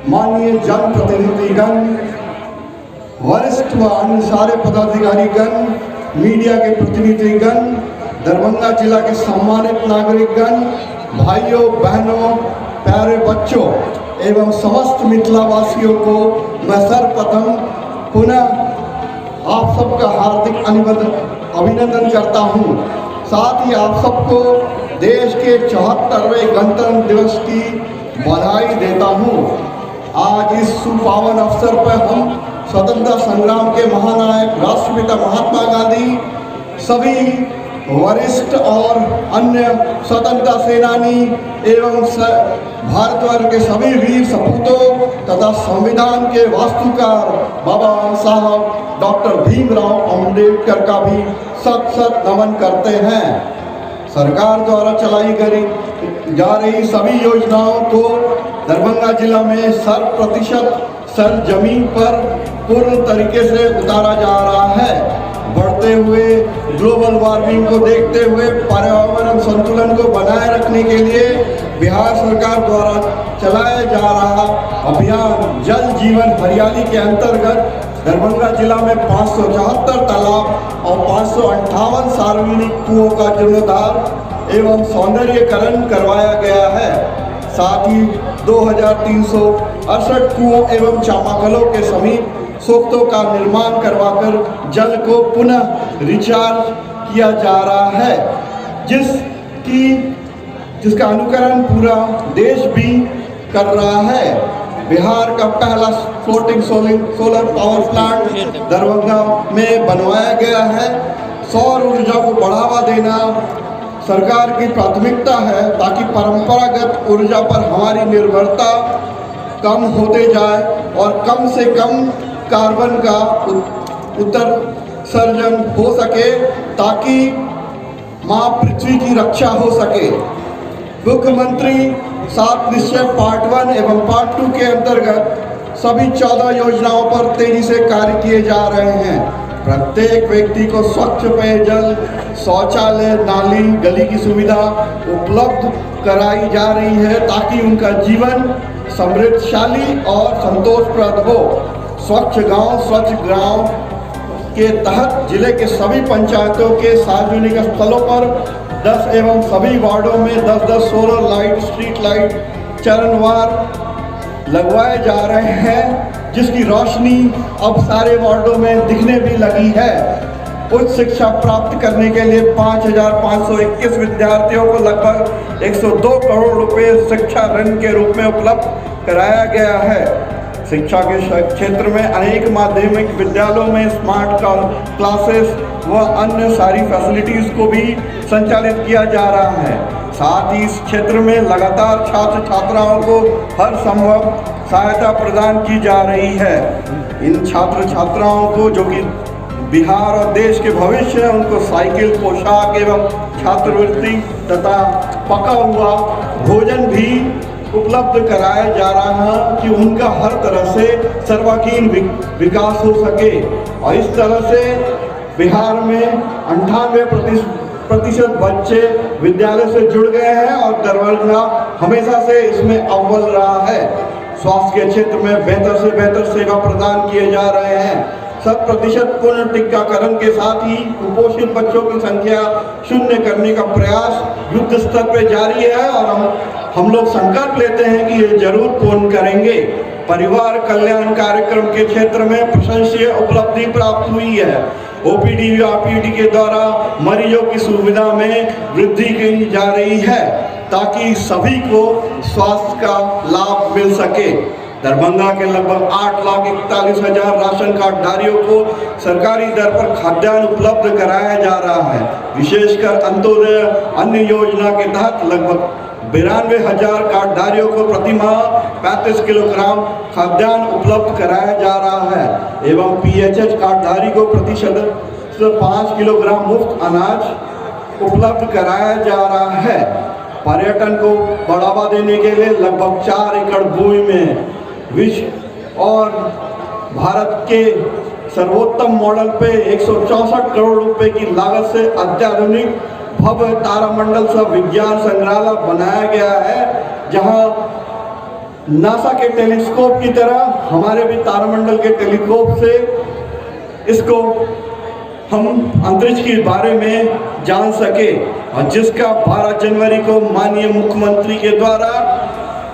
माननीय जनप्रतिनिधिगण, वरिष्ठ व अन्य सारे पदाधिकारीगण, मीडिया के प्रतिनिधिगण, दरभंगा जिला के सम्मानित नागरिकगण, भाइयों बहनों, प्यारे बच्चों एवं समस्त मिथिलावासियों को मैं सर्वप्रथम पुनः आप सबका हार्दिक अभिनंदन करता हूं। साथ ही आप सबको देश के 74वें गणतंत्र दिवस की बधाई देता हूं। आज इस सुपावन अवसर पर हम स्वतंत्रता संग्राम के महानायक राष्ट्रपिता महात्मा गांधी, सभी वरिष्ठ और अन्य स्वतंत्रता सेनानी एवं भारतवर्ष के सभी वीर सपूतों तथा संविधान के वास्तुकार बाबा साहब डॉक्टर भीमराव अम्बेडकर का भी सत सत नमन करते हैं। सरकार द्वारा चलाई जा रही सभी योजनाओं को दरभंगा जिला में 100% सरजमीन पर पूर्ण तरीके से उतारा जा रहा है। बढ़ते हुए ग्लोबल वार्मिंग को देखते हुए पर्यावरण संतुलन को बनाए रखने के लिए बिहार सरकार द्वारा चलाया जा रहा अभियान जल जीवन हरियाली के अंतर्गत दरभंगा जिला में 574 तालाब और 558 सार्वजनिक कुओं का जीर्णोद्धार एवं सौंदर्यीकरण करवाया गया है। साथ ही 2368 कुओं एवं चापाकलों के समीप सोख्तों का निर्माण करवाकर जल को पुनः रिचार्ज किया जा रहा है, जिसका अनुकरण पूरा देश भी कर रहा है। बिहार का पहला floating solar power plant Darbhanga में बनवाया गया है। सौर ऊर्जा को बढ़ावा देना सरकार की प्राथमिकता है ताकि परंपरागत ऊर्जा पर हमारी निर्भरता कम होते जाए और कम से कम कार्बन का उत्सर्जन हो सके ताकि माँ पृथ्वी की रक्षा हो सके। मुख्यमंत्री 7 निश्चय पार्ट 1 एवं पार्ट 2 के अंतर्गत सभी 14 योजनाओं पर तेजी से कार्य किए जा रहे हैं। प्रत्येक व्यक्ति को स्वच्छ पेयजल, शौचालय, नाली, गली की सुविधा उपलब्ध कराई जा रही है ताकि उनका जीवन समृद्धशाली और संतोषप्रद हो। स्वच्छ गांव स्वच्छ ग्राम के तहत जिले के सभी पंचायतों के सार्वजनिक स्थलों पर 10 एवं सभी वार्डों में 10-10 सोलर लाइट, स्ट्रीट लाइट चरणवार लगवाए जा रहे हैं, जिसकी रोशनी अब सारे वार्डों में दिखने भी लगी है। उच्च शिक्षा प्राप्त करने के लिए 5521 विद्यार्थियों को लगभग 102 करोड़ रुपए शिक्षा ऋण के रूप में उपलब्ध कराया गया है। शिक्षा के क्षेत्र में अनेक माध्यमिक विद्यालयों में स्मार्ट क्लासेस व अन्य सारी फैसिलिटीज़ को भी संचालित किया जा रहा है। साथ ही इस क्षेत्र में लगातार छात्र छात्राओं को हर संभव सहायता प्रदान की जा रही है। इन छात्र छात्राओं को जो कि बिहार और देश के भविष्य है, उनको साइकिल, पोशाक एवं छात्रवृत्ति तथा पका हुआ भोजन भी उपलब्ध कराया जा रहा है कि उनका हर तरह से सर्वांगीण विकास हो सके। और इस तरह से बिहार में 98% बच्चे विद्यालय से जुड़ गए हैं और दरभंगा हमेशा से इसमें अव्वल रहा है। स्वास्थ्य के क्षेत्र में बेहतर से बेहतर सेवा प्रदान किए जा रहे हैं। 100% पूर्ण टीकाकरण के साथ ही कुपोषित बच्चों की संख्या 0 करने का प्रयास युद्ध स्तर पर जारी है और हम लोग संकल्प लेते हैं कि ये जरूर पूर्ण करेंगे। परिवार कल्याण कार्यक्रम के क्षेत्र में प्रशंसनीय उपलब्धि प्राप्त हुई है। ओपीडी व आरपीडी के द्वारा मरीजों की सुविधा में वृद्धि की जा रही है ताकि सभी को स्वास्थ्य का लाभ मिल सके। दरभंगा के लगभग 8,41,000 राशन कार्डधारियों को सरकारी दर पर खाद्यान्न उपलब्ध कराया जा रहा है। विशेषकर अंत्योदय अन्य योजना के तहत लगभग 92,000 कार्डधारियों को प्रति माह 35 किलोग्राम खाद्यान्न उपलब्ध कराया जा रहा है एवं पीएचएच कार्डधारी को प्रति सदस्य 5 किलोग्राम मुफ्त अनाज उपलब्ध कराया जा रहा है। पर्यटन को बढ़ावा देने के लिए लगभग 4 एकड़ भूमि में विश्व और भारत के सर्वोत्तम मॉडल पे 164 करोड़ रुपए की लागत से अत्याधुनिक भव्य तारामंडल सह विज्ञान संग्रहालय बनाया गया है, जहां नासा के टेलीस्कोप की तरह हमारे भी तारामंडल के टेलीस्कोप से इसको हम अंतरिक्ष के बारे में जान सके, और जिसका 12 जनवरी को माननीय मुख्यमंत्री के द्वारा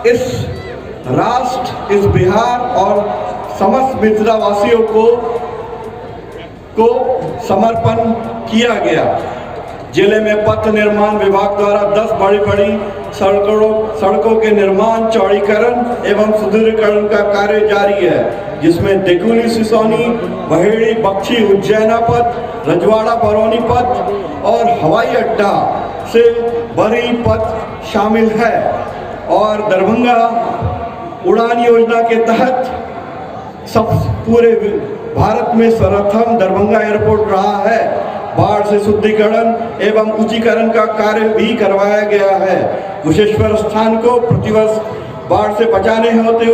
इस राष्ट्र, इस बिहार और समस्त मिथिला वासियों को समर्पण किया गया। जिले में पथ निर्माण विभाग द्वारा 10 बड़ी सड़कों के निर्माण, चौड़ीकरण एवं सुदृढ़ीकरण का कार्य जारी है, जिसमें देकुली सिसोनी, बहेड़ी बख्शी उज्जैना पथ, रजवाड़ा बरौनी पथ और हवाई अड्डा से बरी पथ शामिल है। और दरभंगा उड़ान योजना के तहत सब पूरे भारत में सर्वप्रथम दरभंगा एयरपोर्ट रहा है। बाढ़ से शुद्धिकरण एवं ऊंचीकरण का कार्य भी करवाया गया है। कुशेश्वर स्थान को प्रतिवर्ष बाढ़ से बचाने होते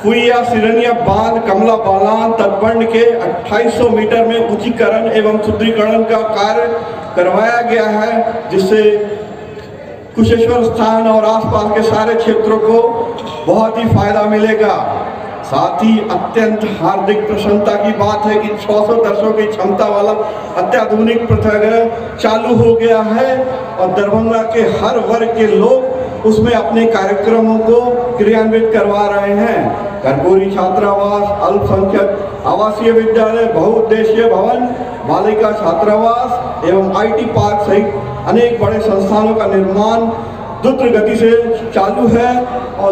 फुइया सिरनिया बांध, कमला बालान तटबंध के 2800 मीटर में ऊंचीकरण एवं शुद्धिकरण का कार्य करवाया गया है, जिससे कुशेश्वर स्थान और आसपास के सारे क्षेत्रों को बहुत ही फायदा मिलेगा। साथ ही अत्यंत हार्दिक प्रसन्नता की बात है कि 600 दर्शकों की क्षमता वाला अत्याधुनिक प्रेक्षागृह चालू हो गया है और दरभंगा के हर वर्ग के लोग उसमें अपने कार्यक्रमों को क्रियान्वित करवा रहे हैं। कर्पूरी छात्रावास, अल्पसंख्यक आवासीय विद्यालय, बहुउद्देशीय भवन, बालिका छात्रावास एवं IT पार्क सहित अनेक बड़े संस्थानों का निर्माण द्रुत गति से चालू है और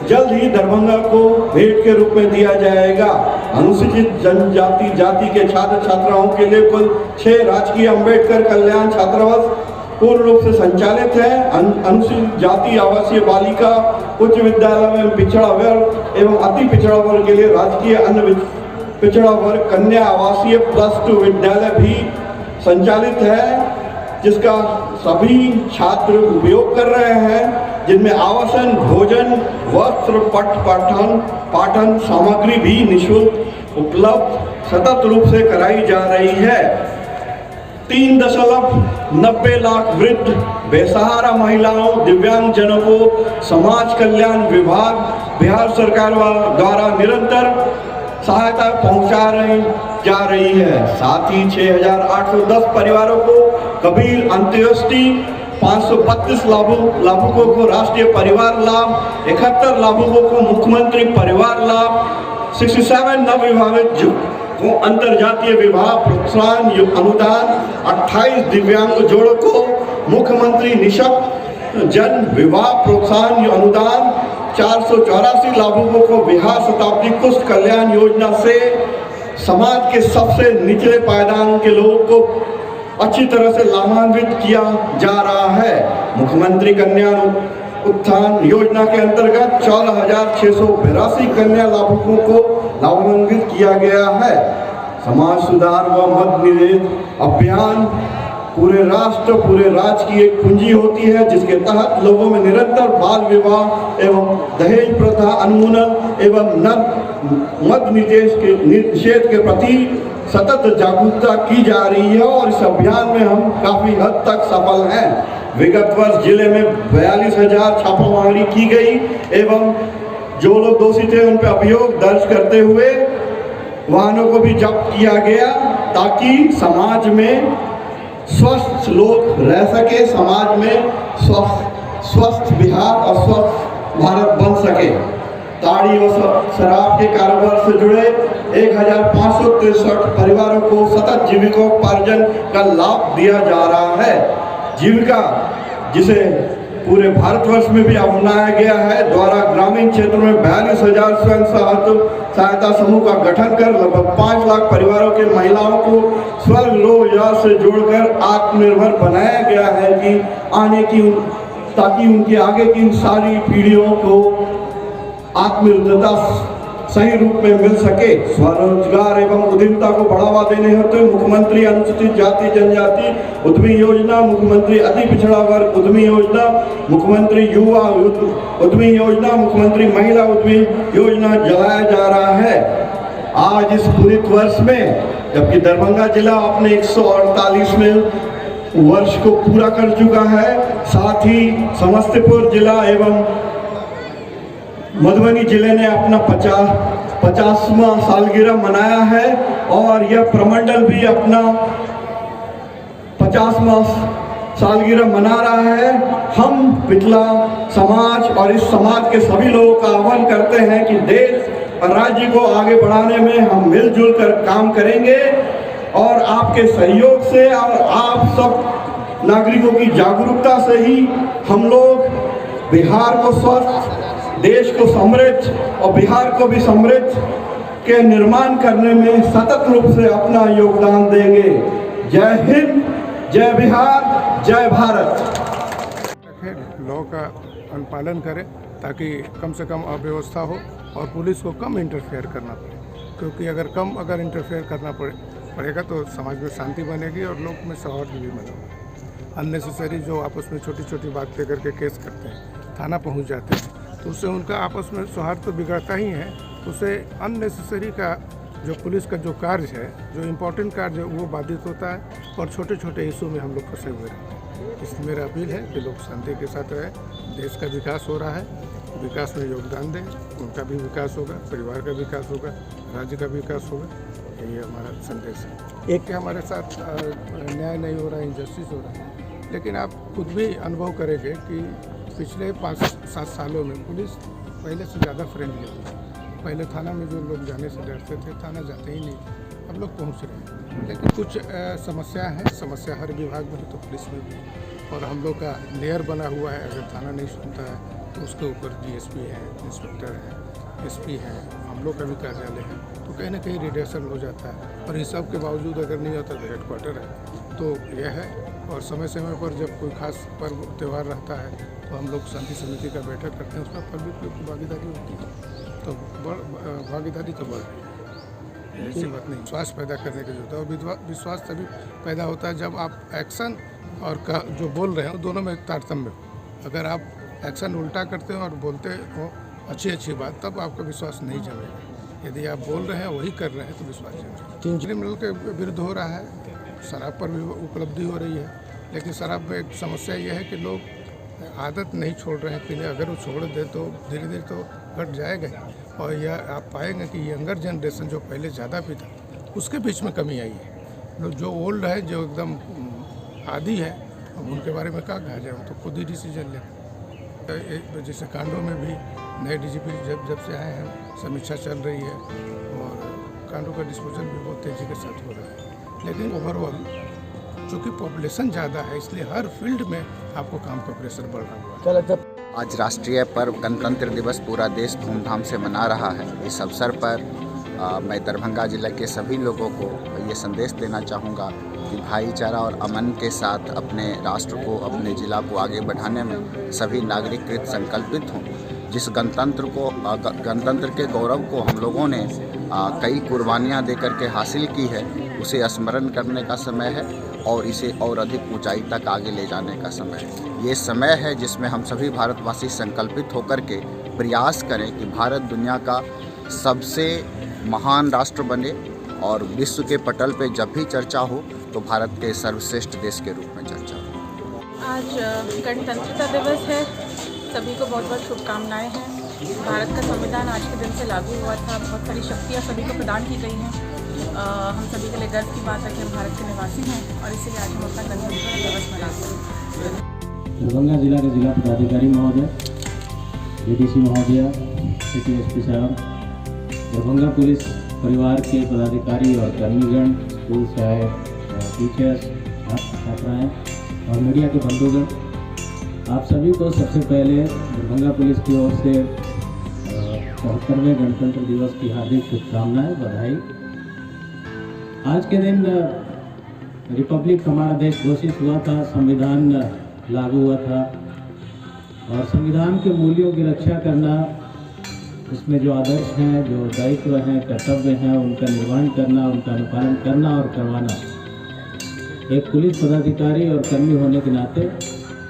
जल्द ही दरभंगा को भेंट के रूप में दिया जाएगा। अनुसूचित जनजाति जाति के छात्र छात्राओं के लिए कुल 6 राजकीय अंबेडकर कल्याण छात्रावास पूर्ण रूप से संचालित है। अनुसूचित जाति आवासीय बालिका उच्च विद्यालय में पिछड़ा वर्ग एवं अति पिछड़ा वर्ग के लिए राजकीय अन्य पिछड़ा वर्ग कन्या आवासीय +2 विद्यालय भी संचालित है, जिसका सभी छात्र उपयोग कर रहे हैं, जिनमें आवासन, भोजन, वस्त्र, पाठन सामग्री भी निःशुल्क उपलब्ध सतत रूप से कराई जा रही है। 3.90 लाख वृद्ध बेसहारा महिलाओं, दिव्यांग जनों को समाज कल्याण विभाग बिहार सरकार द्वारा निरंतर सहायता जा रही है। साथ ही 6,810 परिवारों को कबीर अंत्योदय, 532 लाभुकों को राष्ट्रीय परिवार लाभ, 71 लाभुकों को मुख्यमंत्री परिवार लाभ, 67 नवविवाहित को अंतरजातीय विवाह प्रोत्साहन अनुदान, 28 दिव्यांग जोड़ों को मुख्यमंत्री निःशक्त जन विवाह प्रोत्साहन अनुदान, 484 लाभुकों को बिहार शताब्दी कुष्ठ कल्याण योजना से समाज के सबसे निचले पायदान के लोगों को अच्छी तरह से लाभान्वित किया जा रहा है। मुख्यमंत्री कन्या उत्थान योजना के अंतर्गत 14,682 कन्या लाभुकों को लाभान्वित किया गया है। समाज सुधार व मध्य निषेध अभियान पूरे राष्ट्र, पूरे राज्य की एक पूंजी होती है, जिसके तहत लोगों में निरंतर बाल विवाह एवं दहेज प्रथा उन्मूलन एवं मद्य निषेध के प्रति सतत जागरूकता की जा रही है और इस अभियान में हम काफी हद तक सफल हैं। विगत वर्ष जिले में 42,000 छापामारी की गई एवं जो लोग दोषी थे उन पर अभियोग दर्ज करते हुए वाहनों को भी जब्त किया गया, ताकि समाज में स्वस्थ लोग रह सके, समाज में स्वस्थ बिहार और स्वस्थ भारत बन सके। ताड़ी व शराब के कारोबार से जुड़े 1,563 परिवारों को सतत जीविकोपार्जन का लाभ दिया जा रहा है। जीविका, जिसे पूरे भारतवर्ष में भी अपनाया गया है, द्वारा ग्रामीण क्षेत्रों में 42,000 स्वयं सहायता समूह का गठन कर लगभग 5 लाख परिवारों के महिलाओं को स्वरोजगार से जोड़कर आत्मनिर्भर बनाया गया है कि ताकि उनकी आगे की सारी पीढ़ियों को आत्मनिर्भरता सही रूप में मिल सके। स्वरोजगार एवं उद्यमिता को बढ़ावा देने हेतु मुख्यमंत्री अनुसूचित जाति जनजाति उद्यमी योजना, मुख्यमंत्री अति पिछड़ा वर्ग उद्यमी योजना, मुख्यमंत्री युवा उद्यमी योजना, मुख्यमंत्री महिला उद्यमी योजना चलाया जा रहा है। आज इस पूरे वर्ष में जबकि दरभंगा जिला अपने 148वें वर्ष को पूरा कर चुका है, साथ ही समस्तीपुर जिला एवं मधुबनी जिले ने अपना 50वां सालगिरह मनाया है और यह प्रमंडल भी अपना 50वां सालगिरह मना रहा है। हम पिछला समाज और इस समाज के सभी लोगों का आह्वान करते हैं कि देश और राज्य को आगे बढ़ाने में हम मिलजुल कर काम करेंगे और आपके सहयोग से और आप सब नागरिकों की जागरूकता से ही हम लोग बिहार को स्वस्थ, देश को समृद्ध और बिहार को भी समृद्ध के निर्माण करने में सतत रूप से अपना योगदान देंगे। जय हिंद, जय बिहार, जय भारत। लॉ का अनुपालन करें ताकि कम से कम अव्यवस्था हो और पुलिस को कम इंटरफेयर करना पड़े, क्योंकि अगर इंटरफेयर करना पड़ेगा तो समाज में शांति बनेगी और लोग में सौहार्द भी बनेगा। अननेसेसरी जो आपस में छोटी छोटी बात लेकर के केस करते हैं, थाना पहुंच जाते हैं, तो उससे उनका आपस में सौहार्द तो बिगड़ता ही है। उससे अननेसेसरी का जो पुलिस का जो कार्य है, जो इम्पोर्टेंट कार्य है, वो बाधित होता है और छोटे छोटे इशू में हम लोग फंसे हुए रहते हैं। इसलिए मेरा अपील है कि लोग शांति के साथ रहें। देश का विकास हो रहा है, विकास में योगदान दें, उनका भी विकास होगा, परिवार का विकास होगा, राज्य का विकास होगा। यही हमारा संदेश है। एक हमारे साथ न्याय नहीं हो रहा है, इंजस्टिस हो रहा है, लेकिन आप खुद भी अनुभव करेंगे कि पिछले 5-7 सालों में पुलिस पहले से ज़्यादा फ्रेंडली हुई। पहले थाना में जो लोग जाने से डरते थे, थाना जाते ही नहीं, अब लोग पहुंच रहे हैं। लेकिन कुछ समस्या हर विभाग में है तो पुलिस में भी, और हम लोग का लेयर बना हुआ है। अगर थाना नहीं सुनता है तो उसके ऊपर डीएसपी है, इंस्पेक्टर है, एसपी है, हम लोग का भी कार्यालय है, तो कहीं ना कहीं रिडक्शन हो जाता है। और इस सब के बावजूद अगर नहीं होता तो हेडक्वार्टर है, तो यह है। और समय समय पर जब कोई खास पर्व त्यौहार रहता है तो हम लोग शांति समिति का बैठक करते हैं, उसमें पब्लिक की भागीदारी होती है, तो भागीदारी तो बढ़ रही है। ऐसी बात नहीं, विश्वास पैदा करने की जरूरत है। और विश्वास तभी पैदा होता है जब आप एक्शन और जो बोल रहे हो दोनों में तारतम्य हो। अगर आप एक्शन उल्टा करते हो और बोलते हो अच्छी बात, तब आपका विश्वास नहीं जमेगा। यदि आप बोल रहे हैं वही कर रहे हैं तो विश्वास जमेगा। क्रिमिनल के विरुद्ध हो रहा है, शराब पर भी उपलब्धि हो रही है, लेकिन शराब में एक समस्या यह है कि लोग आदत नहीं छोड़ रहे हैं पीने। अगर वो छोड़ दे तो धीरे धीरे तो घट जाएगा ही। और यह आप पाएंगे कि यंगर जनरेशन जो पहले ज़्यादा पीता उसके बीच में कमी आई है। जो ओल्ड है, जो एकदम आदी है, अब उनके बारे में क्या कहा जाए, तो खुद ही डिसीजन लें। जैसे कांडों में भी नए डीजीपी जब से आए हैं, समीक्षा चल रही है और कांडों का डिस्पोजल भी बहुत तेज़ी के साथ हो रहा है। लेकिन ओवरऑल चूँकि पॉपुलेशन ज़्यादा है, इसलिए हर फील्ड में आपको काम का प्रेशर बढ़ रहा है। आज राष्ट्रीय पर्व गणतंत्र दिवस पूरा देश धूमधाम से मना रहा है। इस अवसर पर मैं दरभंगा जिले के सभी लोगों को ये संदेश देना चाहूँगा कि भाईचारा और अमन के साथ अपने राष्ट्र को, अपने ज़िला को आगे बढ़ाने में सभी नागरिक कृत संकल्पित हों। जिस गणतंत्र के गौरव को हम लोगों ने कई कुर्बानियाँ देकर के हासिल की है, उसे स्मरण करने का समय है और इसे और अधिक ऊंचाई तक आगे ले जाने का समय है। ये समय है जिसमें हम सभी भारतवासी संकल्पित होकर के प्रयास करें कि भारत दुनिया का सबसे महान राष्ट्र बने और विश्व के पटल पे जब भी चर्चा हो तो भारत के सर्वश्रेष्ठ देश के रूप में चर्चा हो। आज गणतंत्रता दिवस है, सभी को बहुत बहुत शुभकामनाएं हैं। भारत का संविधान आज के दिन से लागू हुआ था, बहुत सारी शक्तियाँ सभी को प्रदान की गई हैं। हम सभी के लिए गर्व की बात है कि हम भारत के निवासी हैं और इसीलिए आज हम अपना गणतंत्र दिवस मनाते हैं। दरभंगा जिला के जिला पदाधिकारी महोदय, डीडीसी महोदय, सिटी एसपी साहब, दरभंगा पुलिस परिवार के पदाधिकारी और कर्मीगण, स्कूल से आए टीचर्स, छात्राएँ और मीडिया के बंधुगण, आप सभी को सबसे पहले दरभंगा पुलिस की ओर से 74वें गणतंत्र दिवस की हार्दिक शुभकामनाएं, बधाई। आज के दिन रिपब्लिक हमारा देश घोषित हुआ था, संविधान लागू हुआ था और संविधान के मूल्यों की रक्षा करना, उसमें जो आदर्श हैं, जो दायित्व हैं, कर्तव्य हैं, उनका निर्वहन करना, उनका अनुपालन करना और करवाना एक पुलिस पदाधिकारी और कर्मी होने के नाते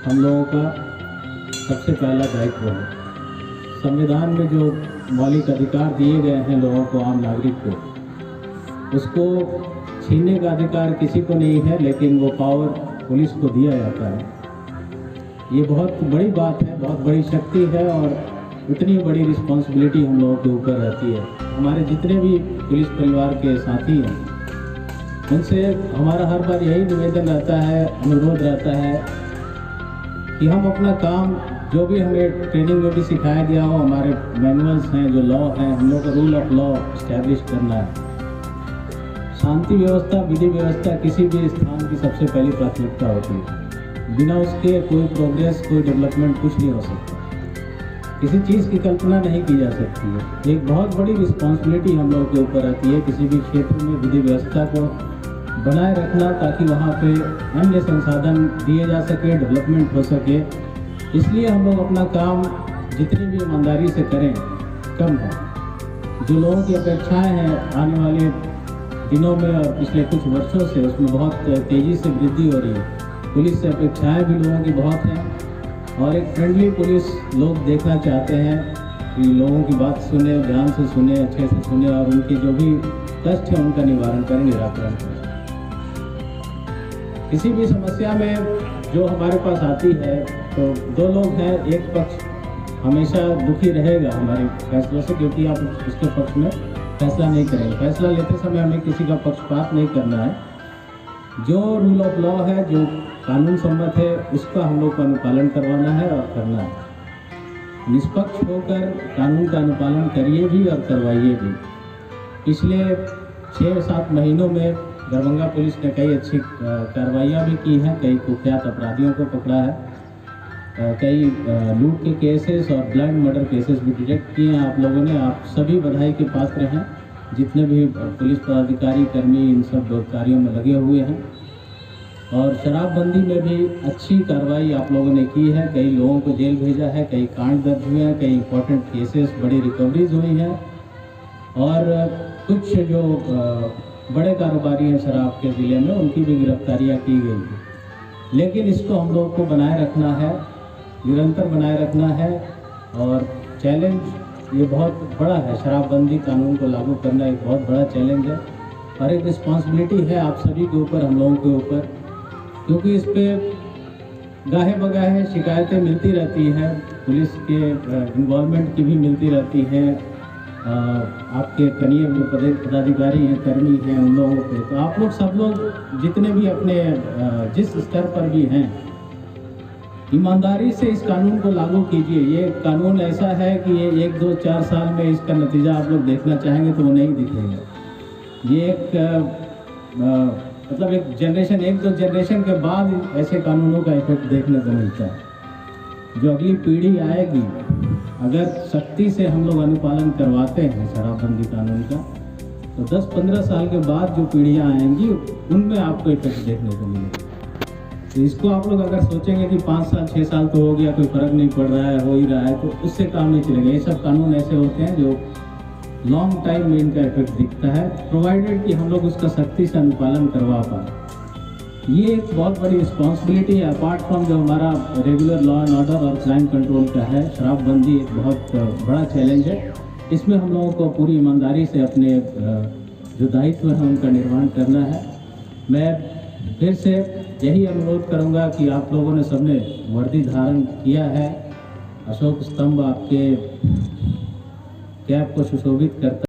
हम लोगों का सबसे पहला दायित्व है। संविधान में जो मौलिक अधिकार दिए गए हैं लोगों को, आम नागरिक को, उसको छीनने का अधिकार किसी को नहीं है, लेकिन वो पावर पुलिस को दिया जाता है। ये बहुत बड़ी बात है, बहुत बड़ी शक्ति है और उतनी बड़ी रिस्पॉन्सिबिलिटी हम लोगों के ऊपर रहती है। हमारे जितने भी पुलिस परिवार के साथी हैं उनसे हमारा हर बार यही निवेदन रहता है, अनुरोध रहता है कि हम अपना काम जो भी हमें ट्रेनिंग में भी सिखाया गया हो, हमारे मैनुअल्स हैं, जो लॉ हैं, हम लोग का रूल ऑफ लॉ इस्टेब्लिश करना है। शांति व्यवस्था, विधि व्यवस्था किसी भी स्थान की सबसे पहली प्राथमिकता होती है। बिना उसके कोई प्रोग्रेस, कोई डेवलपमेंट कुछ नहीं हो सकता। किसी चीज़ की कल्पना नहीं की जा सकती है। एक बहुत बड़ी रिस्पॉन्सिबिलिटी हम लोगों के ऊपर रहती है किसी भी क्षेत्र में विधि व्यवस्था को बनाए रखना, ताकि वहाँ पे अन्य संसाधन दिए जा सके, डेवलपमेंट हो सके। इसलिए हम लोग अपना काम जितनी भी ईमानदारी से करें कम है। जो लोगों की अपेक्षाएं हैं आने वाले दिनों में और पिछले कुछ वर्षों से, उसमें बहुत तेज़ी से वृद्धि हो रही है। पुलिस से अपेक्षाएं भी लोगों की बहुत हैं और एक फ्रेंडली पुलिस लोग देखना चाहते हैं कि लोगों की बात सुने, ध्यान से सुने, अच्छे से सुने और उनके जो भी कष्ट है उनका निवारण करें, निराकरण करें। किसी भी समस्या में जो हमारे पास आती है तो दो लोग हैं, एक पक्ष हमेशा दुखी रहेगा हमारे फैसलों से, क्योंकि आप उसके पक्ष में फैसला नहीं करेंगे। फैसला लेते समय हमें किसी का पक्षपात नहीं करना है। जो रूल ऑफ लॉ है, जो कानून सम्मत है, उसका हम लोग को अनुपालन करवाना है और करना है। निष्पक्ष होकर कानून का अनुपालन करिए भी और करवाइए भी। पिछले 6-7 महीनों में दरभंगा पुलिस ने कई अच्छी कार्रवाइयाँ भी की हैं, कई कुख्यात अपराधियों को पकड़ा है, कई लूट के केसेस और ब्लाइंड मर्डर केसेस भी डिटेक्ट किए हैं आप लोगों ने। आप सभी बधाई के पात्र हैं, जितने भी पुलिस पदाधिकारी, कर्मी इन सब कार्यों में लगे हुए हैं। और शराबबंदी में भी अच्छी कार्रवाई आप लोगों ने की है। कई लोगों को जेल भेजा है, कई कांड दर्ज हुए हैं, कई इंपॉर्टेंट केसेस, बड़ी रिकवरीज हुई हैं और कुछ जो बड़े कारोबारी हैं शराब के ज़िले में, उनकी भी गिरफ्तारियाँ की गई हैं। लेकिन इसको हम लोग को बनाए रखना है, निरंतर बनाए रखना है और चैलेंज ये बहुत बड़ा है। शराबबंदी कानून को लागू करना एक बहुत बड़ा चैलेंज है और एक रिस्पॉन्सिबिलिटी है आप सभी के ऊपर, हम लोगों के ऊपर, क्योंकि इस पर गाहे बगाहे शिकायतें मिलती रहती हैं, पुलिस के इन्वॉल्वमेंट की भी मिलती रहती हैं। आपके कनीय पदाधिकारी हैं, कर्मी हैं, उन लोगों पे तो आप लोग सब लोग जितने भी अपने जिस स्तर पर भी हैं, ईमानदारी से इस कानून को लागू कीजिए। ये कानून ऐसा है कि ये 1, 2, 4 साल में इसका नतीजा आप लोग देखना चाहेंगे तो वो नहीं दिखेगा। ये एक मतलब एक जनरेशन, 1-2 जनरेशन के बाद ऐसे कानूनों का इफेक्ट देखने को मिलता है। जो अगली पीढ़ी आएगी, अगर सख्ती से हम लोग अनुपालन करवाते हैं शराबबंदी कानून का, तो 10-15 साल के बाद जो पीढ़ियाँ आएंगी उनमें आपको इफेक्ट देखने को मिलेगा। तो इसको आप लोग अगर सोचेंगे कि 5 साल 6 साल तो हो गया, कोई फ़र्क नहीं पड़ रहा है, हो ही रहा है, तो उससे काम नहीं चलेगा। ये सब कानून ऐसे होते हैं जो लॉन्ग टाइम में इनका इफेक्ट दिखता है, प्रोवाइडेड कि हम लोग उसका सख्ती से अनुपालन करवा पाएँ। ये एक बहुत बड़ी रिस्पॉन्सिबिलिटी है, अपार्ट फ्रॉम जो हमारा रेगुलर लॉ एंड ऑर्डर और क्राइम कंट्रोल का है। शराबबंदी एक बहुत बड़ा चैलेंज है। इसमें हम लोगों को पूरी ईमानदारी से अपने जो दायित्व है उनका निर्वहन करना है। मैं फिर से यही अनुरोध करूंगा कि आप लोगों ने सबने वर्दी धारण किया है। अशोक स्तंभ आपके कैप को सुशोभित करता